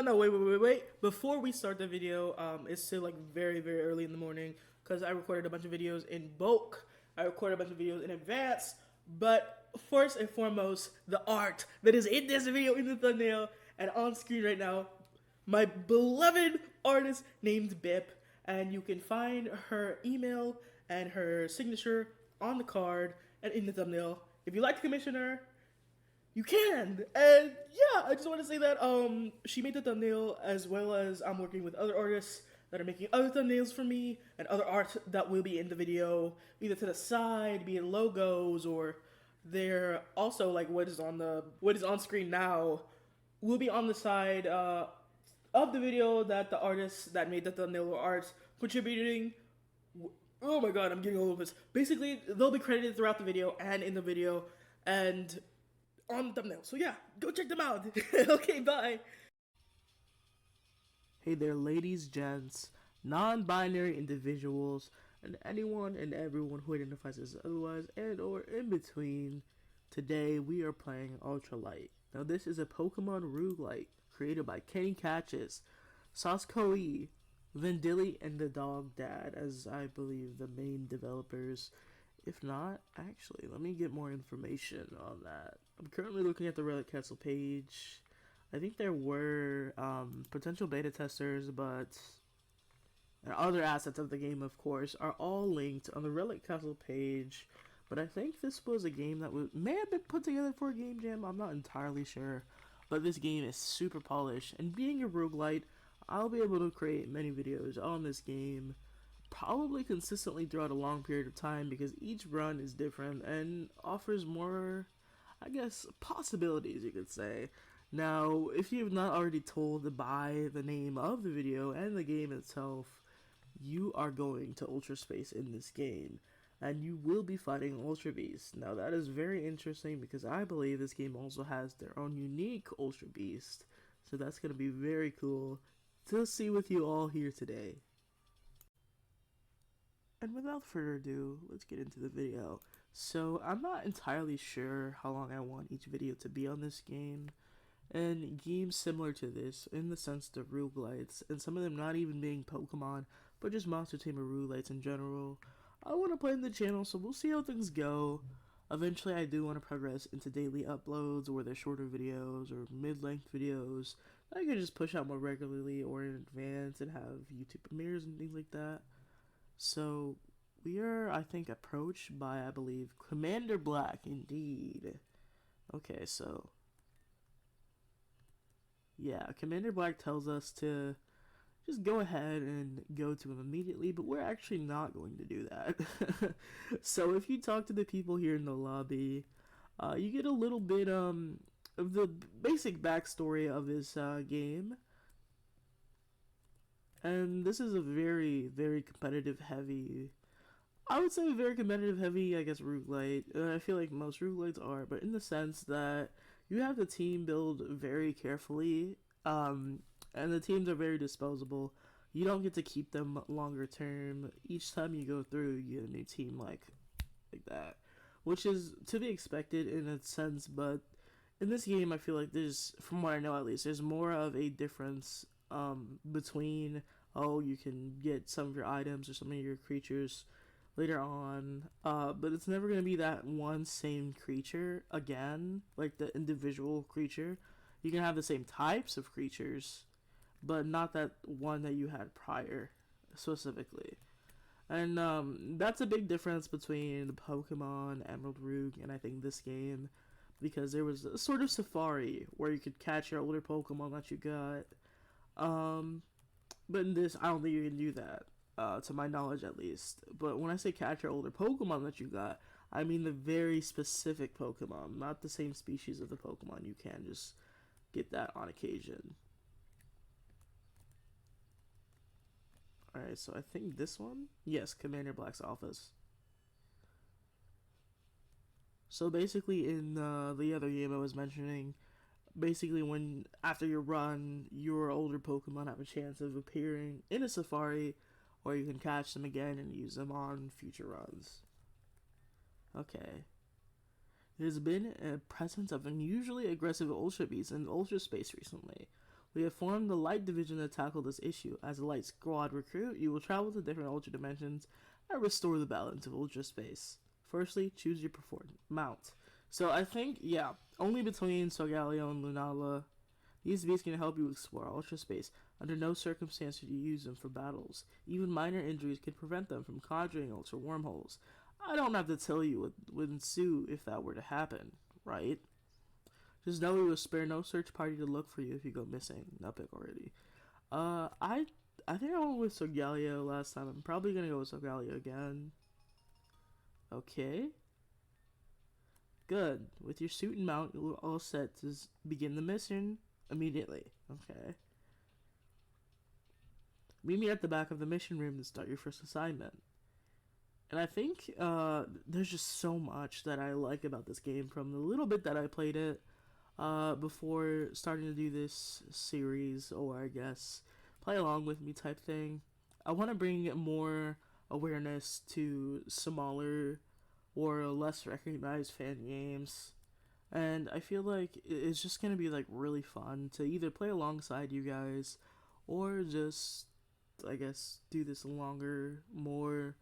No, wait. Before we start the video, it's still like very early in the morning because I recorded a bunch of videos in bulk. I recorded a bunch of videos in advance. But first and foremost, the art that is in this video, in the thumbnail, and on screen right now, my beloved artist named Bip. And you can find her email and her signature on the card and in the thumbnail. If you like to commission her, you can. And yeah, I just want to say that she made the thumbnail, as well as I'm working with other artists that are making other thumbnails for me and other art that will be in the video, either to the side, be it logos, or they're also like what is on screen now will be on the side of the video that the artists that made the thumbnail are contributing. Oh my god, I'm getting all of this. Basically, they'll be credited throughout the video and in the video and on the thumbnail. So yeah, go check them out. Okay, bye. Hey there, ladies, gents, non-binary individuals, and anyone and everyone who identifies as otherwise and or in between. Today we are playing Ultralite. Now this is a Pokemon roguelite created by Kenny Catches, Saskoi, Vendilly, and the Dog Dad, as I believe the main developers. If not, actually, let me get more information on that. I'm currently looking at the Relic Castle page. I think there were potential beta testers, but and other assets of the game, of course, are all linked on the Relic Castle page. But I think this was a game that may have been put together for a game jam. I'm not entirely sure. But this game is super polished. And being a roguelite, I'll be able to create many videos on this game, probably consistently throughout a long period of time, because each run is different and offers more, I guess, possibilities, you could say. Now, if you have not already told by the name of the video and the game itself, you are going to ULTRASPACE in this game, and you will be fighting Ultra Beast. Now, that is very interesting because I believe this game also has their own unique Ultra Beast, so that's going to be very cool to see with you all here today. And without further ado, let's get into the video. So, I'm not entirely sure how long I want each video to be on this game. And games similar to this, in the sense of roguelites, and some of them not even being Pokemon, but just Monster Tamer roguelites in general, I want to play in the channel, so we'll see how things go. Eventually, I do want to progress into daily uploads, or they're shorter videos, or mid-length videos that I can just push out more regularly, or in advance, and have YouTube premieres and things like that. So, we are, I think, approached by, I believe, Commander Black, indeed. Okay, so yeah, Commander Black tells us to just go ahead and go to him immediately, but we're actually not going to do that. So if you talk to the people here in the lobby, you get a little bit of the basic backstory of this game. And this is a very competitive heavy, I would say very competitive heavy, I guess, roguelite. I feel like most roguelites are, but in the sense that you have the team build very carefully, and the teams are very disposable. You don't get to keep them longer term. Each time you go through, you get a new team like that, which is to be expected in a sense. But in this game, I feel like there's, from what I know at least, there's more of a difference between, oh, you can get some of your items or some of your creatures later on, but it's never going to be that one same creature again, like the individual creature. You can have the same types of creatures, but not that one that you had prior, specifically. And that's a big difference between the Pokemon Emerald Rogue and I think this game, because there was a sort of safari where you could catch your older Pokemon that you got, but in this, I don't think you can do that. To my knowledge at least. But when I say catch your older Pokemon that you got, I mean the very specific Pokemon, not the same species of the Pokemon. You can just get that on occasion. Alright, so I think this one? Yes, Commander Black's office. So basically in the other game I was mentioning, basically when, after your run, your older Pokemon have a chance of appearing in a safari, or you can catch them again and use them on future runs. Okay. There's been a presence of unusually aggressive Ultra Beasts in ULTRASPACE recently. We have formed the Light Division to tackle this issue. As a Light Squad recruit, you will travel to different Ultra dimensions and restore the balance of Ultra space. Firstly, choose your preferred mount. So I think, yeah, only between Solgaleo and Lunala, these beasts can help you explore Ultra space. Under no circumstance should you use them for battles. Even minor injuries could prevent them from conjuring Ultra wormholes. I don't have to tell you what would ensue if that were to happen, right? Just know we will spare no search party to look for you if you go missing. Epic already. I think I went with Solgaleo last time. I'm probably gonna go with Solgaleo again. Okay. Good. With your suit and mount, you're all set to begin the mission immediately. Okay. Meet me at the back of the mission room to start your first assignment. And I think there's just so much that I like about this game from the little bit that I played it before starting to do this series, or I guess play along with me type thing. I want to bring more awareness to smaller or less recognized fan games, and I feel like it's just gonna be like really fun to either play alongside you guys or just, I guess, do this longer, more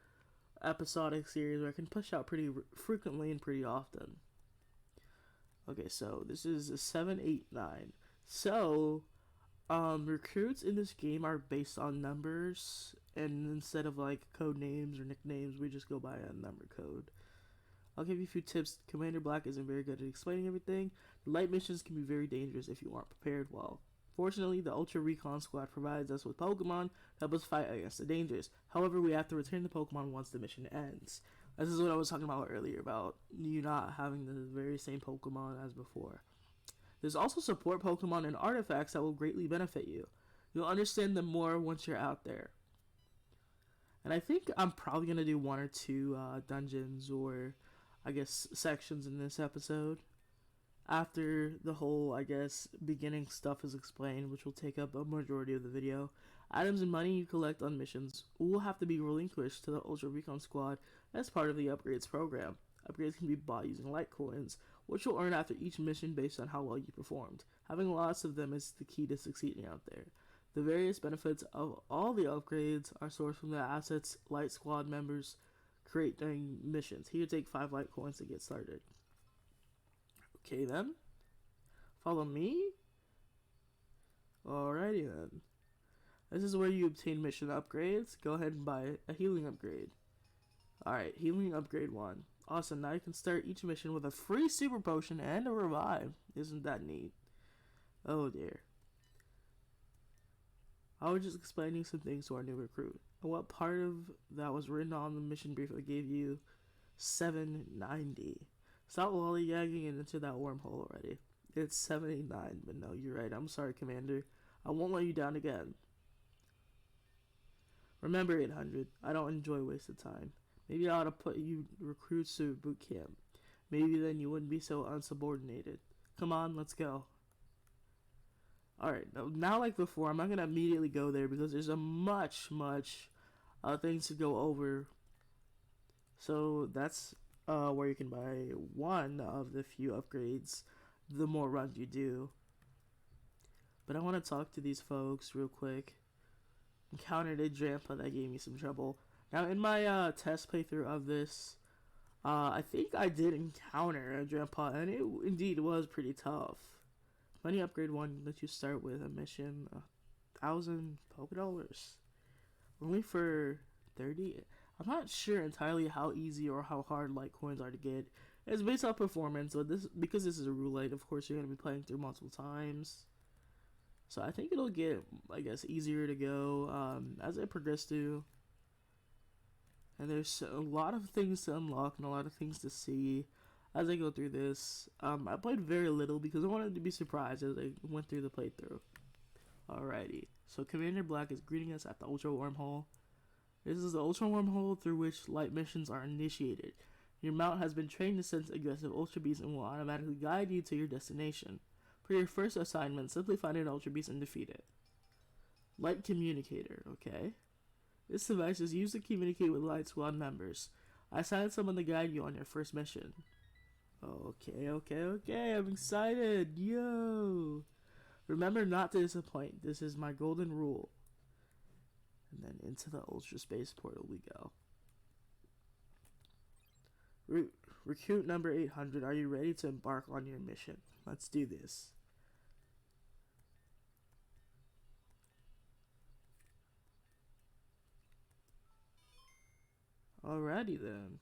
episodic series where I can push out pretty frequently and pretty often. Okay, so this is a 789. So, recruits in this game are based on numbers, and instead of like code names or nicknames, we just go by a number code. I'll give you a few tips. Commander Black isn't very good at explaining everything. The light missions can be very dangerous if you aren't prepared well. Fortunately, the Ultra Recon Squad provides us with Pokemon to help us fight against the dangers. However, we have to return the Pokemon once the mission ends. This is what I was talking about earlier, about you not having the very same Pokemon as before. There's also support Pokemon and artifacts that will greatly benefit you. You'll understand them more once you're out there. And I think I'm probably going to do one or two dungeons or, I guess, sections in this episode. After the whole, I guess, beginning stuff is explained, which will take up a majority of the video. Items and money you collect on missions will have to be relinquished to the Ultra Recon Squad as part of the upgrades program. Upgrades can be bought using light coins, which you'll earn after each mission based on how well you performed. Having lots of them is the key to succeeding out there. The various benefits of all the upgrades are sourced from the assets Light Squad members create during missions. Here, take 5 light coins to get started. Okay then. Follow me? Alrighty then. This is where you obtain mission upgrades. Go ahead and buy a healing upgrade. Alright, healing upgrade 1. Awesome, now you can start each mission with a free super potion and a revive. Isn't that neat? Oh dear. I was just explaining some things to our new recruit. And what part of that was written on the mission brief I gave you? 790. Stop lollygagging and into that wormhole already. It's 789, but no, you're right. I'm sorry, Commander. I won't let you down again. Remember, 800. I don't enjoy wasted time. Maybe I ought to put you recruits to boot camp. Maybe then you wouldn't be so unsubordinated. Come on, let's go. Alright, now like before, I'm not going to immediately go there because there's a much things to go over. So that's where you can buy one of the few upgrades the more runs you do. But I want to talk to these folks real quick. Encountered a Drampa that gave me some trouble. Now in my test playthrough of this, I think I did encounter a Drampa, and it indeed was pretty tough. Money upgrade 1 lets you start with a mission 1,000 Pokedollars. Only for 30. I'm not sure entirely how easy or how hard light coins are to get. It's based on performance, so because this is a roulette, of course you're going to be playing through multiple times. So I think it'll get, I guess, easier to go as I progress through. And there's a lot of things to unlock and a lot of things to see as I go through this. I played very little because I wanted to be surprised as I went through the playthrough. Alrighty, so Commander Black is greeting us at the Ultra Wormhole. This is the Ultra Wormhole through which light missions are initiated. Your mount has been trained to sense aggressive Ultra Beasts and will automatically guide you to your destination. For your first assignment, simply find an Ultra Beast and defeat it. Light Communicator, okay. This device is used to communicate with Light Squad members. I assigned someone to guide you on your first mission. Okay, I'm excited, yo! Remember not to disappoint. This is my golden rule. And then into the ULTRASPACE portal we go. Recruit number 800. Are you ready to embark on your mission? Let's do this. Alrighty then.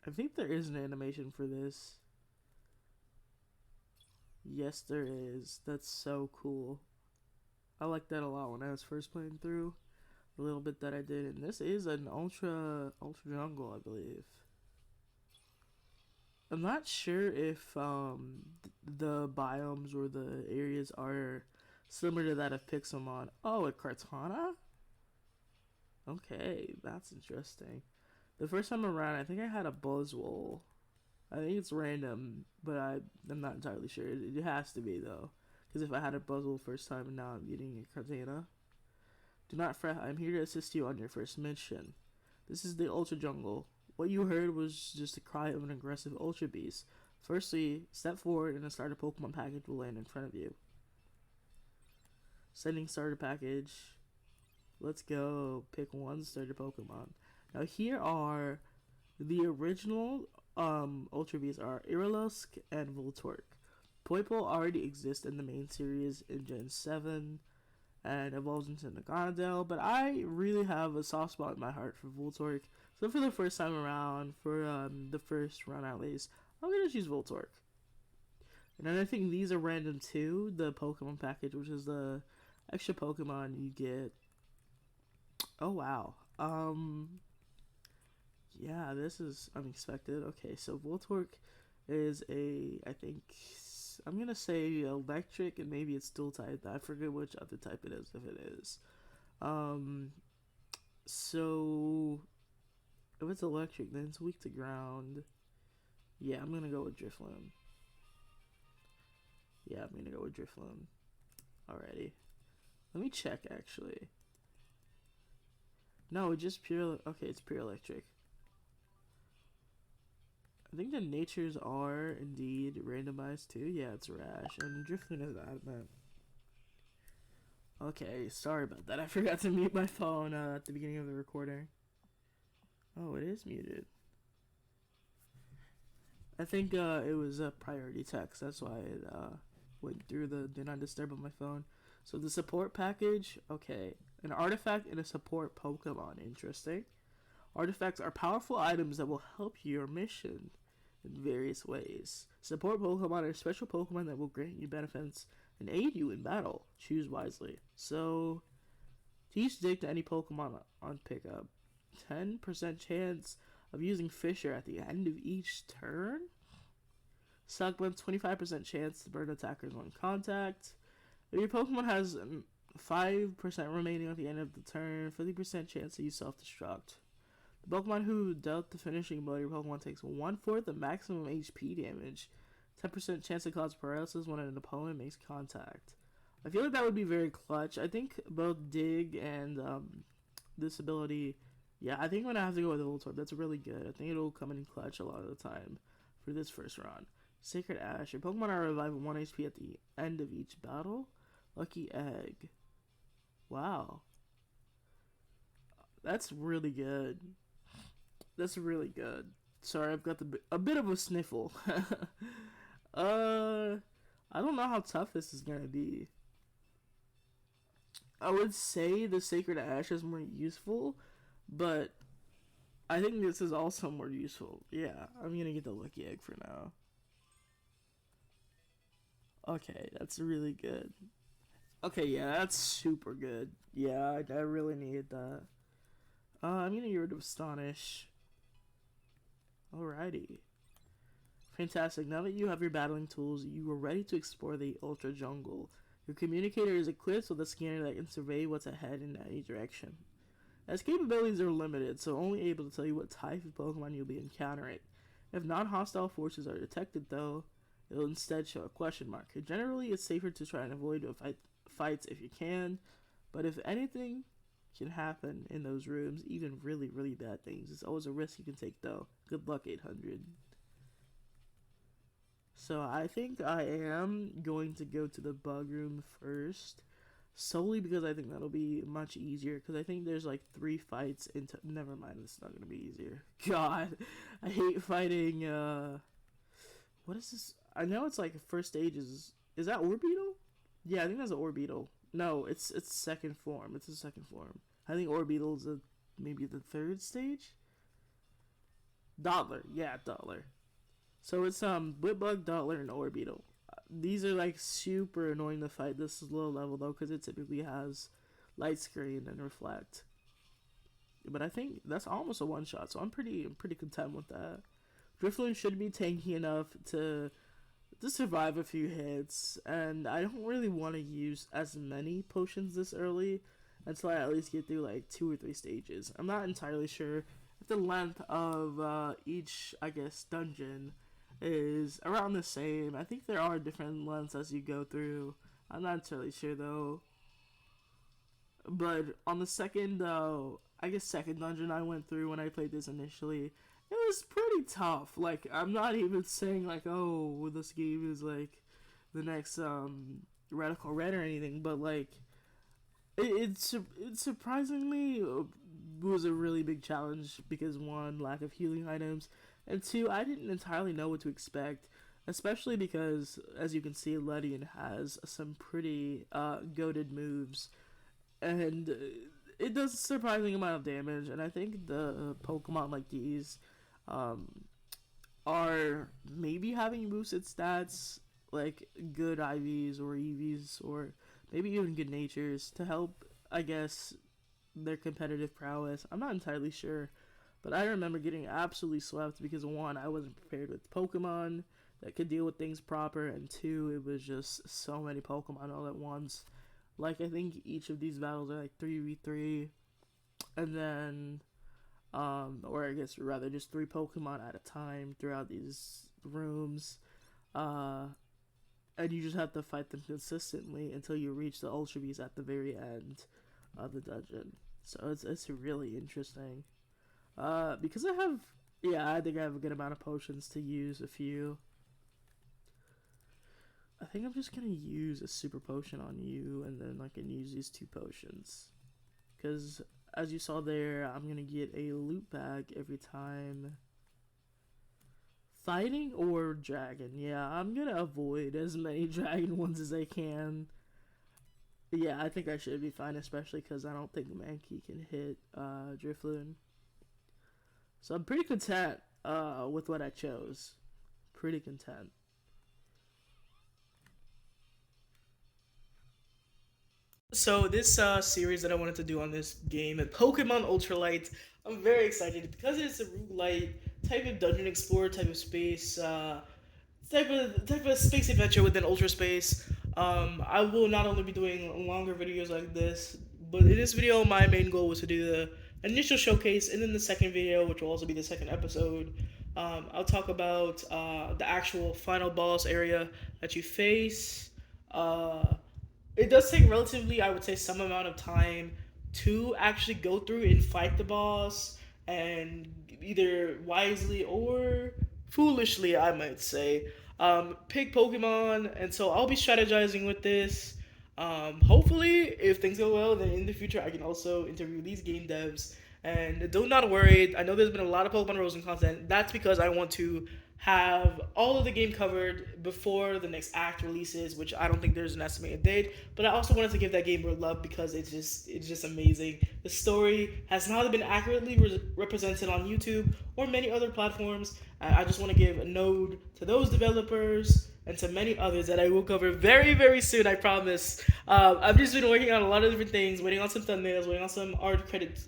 I think there is an animation for this. Yes, there is. That's so cool. I like that a lot when I was first playing through. A little bit that I did. And this is an ultra jungle, I believe. I'm not sure if the biomes or the areas are similar to that of Pixelmon. Oh, a Kartana? Okay, that's interesting. The first time around, I think I had a Buzzwole. I think it's random, but I'm not entirely sure. It has to be, though. Because if I had a Buzzwole first time and now I'm getting a Kartana. Do not fret, I'm here to assist you on your first mission. This is the Ultra Jungle. What you heard was just the cry of an aggressive Ultra Beast. Firstly, step forward and a starter Pokemon package will land in front of you. Sending starter package. Let's go. Pick one starter Pokemon. Now here are the original Ultra Beasts are Irilusk and Voltorb. Poipole already exists in the main series in Gen 7 and evolves into Naganadel, but I really have a soft spot in my heart for Voltorb. So for the first time around, for the first run at least, I'm going to choose Voltorb. And then I think these are random too, the Pokemon package, which is the extra Pokemon you get. Oh wow. Yeah, this is unexpected. Okay, so Voltorb is I think, I'm going to say electric, and maybe it's dual type. I forget which other type it is, if it is. So, if it's electric, then it's weak to ground. Yeah, I'm going to go with Drifloon. Yeah, I'm going to go with Drifloon. Alrighty. Let me check, actually. No, just pure, okay, it's pure electric. I think the natures are indeed randomized too. Yeah, it's Rash, and Drifloon is adamant. Okay, sorry about that. I forgot to mute my phone at the beginning of the recording. Oh, it is muted. I think it was a priority text. That's why it went through the do not disturb on my phone. So the support package, okay. An artifact and a support Pokemon. Interesting. Artifacts are powerful items that will help your mission in various ways. Support Pokemon are special Pokemon that will grant you benefits and aid you in battle. Choose wisely. So, teach Dig to any Pokemon on pickup. 10% chance of using Fisher at the end of each turn. Suckman, 25% chance to burn attackers on contact. If your Pokemon has 5% remaining at the end of the turn, 50% chance to use self-destruct. The Pokemon who dealt the finishing blow to your Pokemon takes 1/4 the maximum HP damage. 10% chance to cause paralysis when an opponent makes contact. I feel like that would be very clutch. I think both Dig and this ability, yeah, I think I'm going to have to go with Voltorb. That's really good. I think it'll come in clutch a lot of the time for this first round. Sacred Ash. Your Pokemon are revived 1 HP at the end of each battle. Lucky Egg. Wow. That's really good. That's really good. Sorry, I've got a bit of a sniffle. I don't know how tough this is gonna be. I would say the Sacred Ash is more useful, but I think this is also more useful. Yeah, I'm gonna get the Lucky Egg for now. Okay, that's really good. Okay, yeah, that's super good. Yeah, I really needed that. I'm gonna get rid of Astonish. Alrighty. Fantastic. Now that you have your battling tools, you are ready to explore the Ultra Jungle. Your communicator is equipped with a scanner that can survey what's ahead in any direction. Its capabilities are limited, so only able to tell you what type of Pokemon you'll be encountering. If non-hostile forces are detected, though, it will instead show a question mark. Generally, it's safer to try and avoid fights if you can, but if anything can happen in those rooms, even really, really bad things, it's always a risk you can take, though. Good luck, 800. So I think I am going to go to the bug room first, solely because I think that'll be much easier. Because I think there's like 3 fights into. Never mind, it's not gonna be easier. God, I hate fighting. What is this? I know it's like first stage is that Orbeetle? Yeah, I think that's an Orbeetle. No, it's second form. It's a second form. I think Orbeetle's maybe the third stage. Dottler, yeah, Dottler. So it's Blipbug, Dottler, and Orbeetle. These are like super annoying to fight this low level though, because it typically has light screen and reflect. But I think that's almost a one shot, so I'm pretty content with that. Drifloon should be tanky enough to survive a few hits, and I don't really want to use as many potions this early until I at least get through like 2 or 3 stages. I'm not entirely sure if the length of each, I guess, dungeon is around the same. I think there are different lengths as you go through. I'm not entirely sure though. But on the second, I guess second dungeon I went through when I played this initially, it was pretty tough. Like, I'm not even saying like, oh, this game is like the next Radical Red or anything, but like it surprisingly was a really big challenge because one, lack of healing items, and two, I didn't entirely know what to expect, especially because as you can see, Ledian has some pretty goated moves, and it does a surprising amount of damage. And I think the Pokemon like these are maybe having boosted stats like good IVs or EVs or maybe even good natures to help, I guess, their competitive prowess. I'm not entirely sure, but I remember getting absolutely swept because one, I wasn't prepared with Pokemon that could deal with things proper, and two, it was just so many Pokemon all at once. Like, I think each of these battles are like 3v3, and then or I guess rather just 3 Pokemon at a time throughout these rooms, and you just have to fight them consistently until you reach the Ultra Beast at the very end of the dungeon. So it's really interesting, because I think I have a good amount of potions to use. A few. I think I'm just gonna use a super potion on you, and then I can use these 2 potions, because as you saw there, I'm gonna get a loot bag every time fighting or dragon. Yeah, I'm gonna avoid as many dragon ones as I can. Yeah, I think I should be fine, especially because I don't think Mankey can hit Drifloon. So I'm pretty content with what I chose. Pretty content. So this series that I wanted to do on this game, Pokemon Ultralite, I'm very excited because it's a roguelite type of dungeon explorer, type of space, type of space adventure within ULTRASPACE. I will not only be doing longer videos like this, but in this video, my main goal was to do the initial showcase, and then the second video, which will also be the second episode, I'll talk about the actual final boss area that you face. It does take relatively, I would say, some amount of time to actually go through and fight the boss, and either wisely or foolishly, I might say, pick Pokemon. And so I'll be strategizing with this. Hopefully, if things go well, then in the future I can also interview these game devs. And do not worry, I know there's been a lot of Pokemon Rosen content. That's because I want to have all of the game covered before the next act releases, which I don't think there's an estimated date. But I also wanted to give that game more love because it's just amazing. The story has not been accurately represented on YouTube or many other platforms. I just want to give a nod to those developers and to many others that I will cover very, very soon, I promise. I've just been working on a lot of different things, waiting on some thumbnails, waiting on some art credit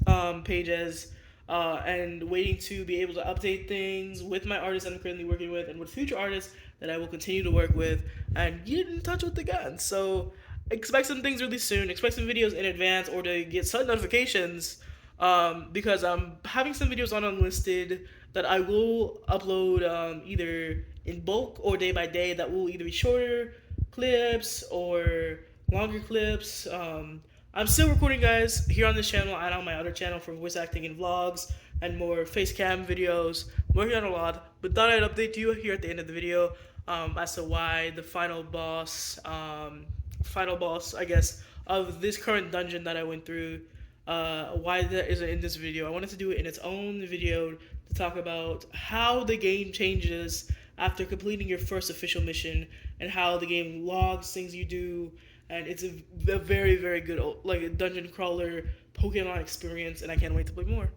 pages, and waiting to be able to update things with my artists I'm currently working with and with future artists that I will continue to work with and get in touch with again. So expect some things really soon. Expect some videos in advance or to get sudden notifications, because I'm having some videos on Unlisted that I will upload either in bulk or day by day, that will either be shorter clips or longer clips. I'm still recording, guys, here on this channel and on my other channel for voice acting and vlogs and more face cam videos. I'm working on a lot, but thought I'd update you here at the end of the video. as to why the final boss, I guess, of this current dungeon that I went through, why that isn't in this video. I wanted to do it in its own video to talk about how the game changes after completing your first official mission and how the game logs things you do. And it's a very, very good like a dungeon crawler Pokemon experience, and I can't wait to play more.